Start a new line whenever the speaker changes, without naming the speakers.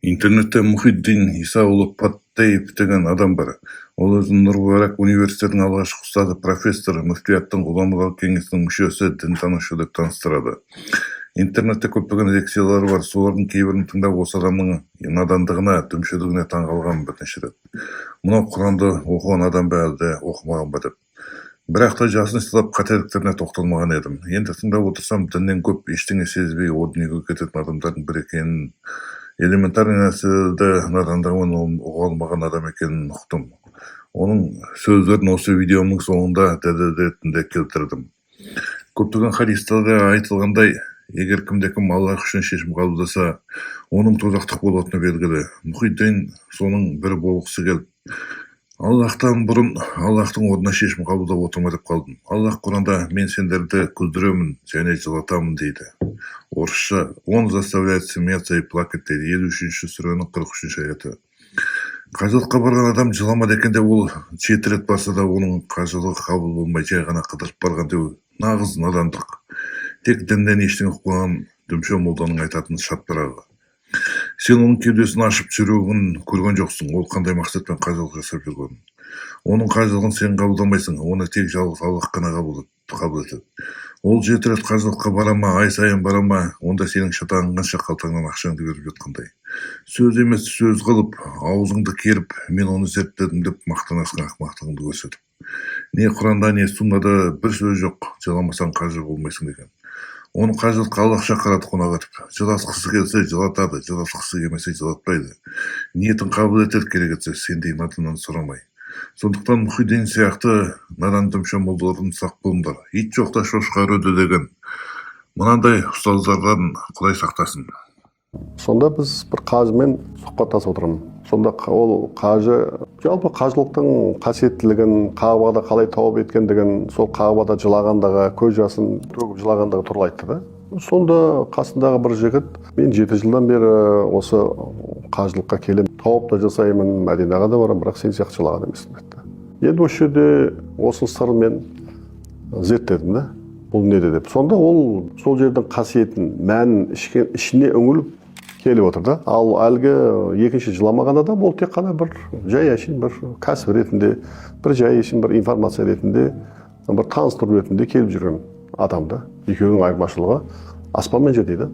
Интернетте Мухиддин Исаулов Паттеев деген адам бар. Ол өзүн Нур-Мубарак университетинин алгачкы устазы, профессор, муфтияттын уламалар кеңесинин мүчөсү, динтануучу деп таныстырады. Интернетте көптөгөн лекциялар бар. Солардын кейбирин тыңдап, осы адамдын надандыгына, дүмшөлүгүнө таң калгам бирнече ирет. Мына Куранды окуган адам ба эле, окумаган ба деп. Бирок да жасын сылап кателиктерине токтолмаган эдим. Энди тыңдап отурсам, динден көп эчтене сезбей о дүйнөгө кететін адамдардын бири экенин, элементарный нерселерде надандыгын уга алмаган адам экенин уктум. Onun сөздөрүн осы видеомдун соңунда дәлел ретинде келтирдим. Көптөгөн хадистерде айтылгандай, эгер кимде-ким Аллах үчүн чечим кабылдаса, онун тозактык болотуну белгилүү. Мухиддин сонун бири болгусу келип, Аллахтан бурун Аллахтын ордуна чечим кабылдап отурма деп калдым. Аллах Куранда мен сендерди күлдүрөмүн жана жылатамын дейди. Орусча он заставляет смеяться и плакать дейди. 53-сүрөнүн 43-аяты. Кажылыкка барган адам жыламады экен деп, ол 7 рет барса да онун кажылыгы кабыл болбой жай гана кыдырып барган деп нагыз надандык. Тек динден эчтене укпаган дүмшө молдонун айтатын шартпарагы. Сен onun кеудесин ашып жүрөгүн көргөн жоксуң. Ол кандай максатпен кажылык жасап жүргөнүн. Онун кажылыгын сен кабылдамайсың. Оны тек жалгыз Аллах гана кабыл этет. Ол 7 рет кажылыкка барама, ай сайын барама, онда сенин шатаң канча калтаңдан акчаңды берип жаткандай. Сөз эмес сөз кылып, аузыңды керип, мен оны зерттедим деп мактанасың акмактыгыңды көрсөтүп. Не Куранда, не Суннада бир сөз жок, жыламасаң кажы болмойсуң деген. Onu кажылыкка Аллах чакырат кунак этип. Жылаткысы келсе жылатады, жылаткысы келмесе жылатпайды. Ниетин кабыл этет, керек этсе сендей надандан сурамай. Сондуктан Мухиддин сыяктуу надан дүмшө молдолордон сак болуңдар. Ит жокта шошкар өдө деген. Мынандай устаздардан Кудай сактасын.
Сонда біз бір қажымен сұхбаттасып отырмын. Сонда ол қажы, жалпы қажылықтың қасиеттілігін, Каабада қалай тауып еткендігін, сол Каабада жылағандағы, көз жасын төгіп жылағандағы туралы айтты да. Сонда қасындағы бір жігіт, мен 7 жылдан бері осы қажылыққа келем, тауып та жасаймын, Мәдинаға да барам, бірақ сен сияқты жылаған емеспін деді. Енді осы жерде осы сырын мен зерттедім да. Бұл неде деп. Сонда ол сол жердің қасиетін, мәнін ішіне үңіліп келіп отыр да. Ал әлгі екінші жыламаған адам ол тек қана бір жай әшейін, бір кәсіп ретінде, бір жай әшейін, бір информация ретінде, бір таныстыру ретінде келіп жүрген адам да. Екеуінің айырмашылығы аспан мен жер дейді.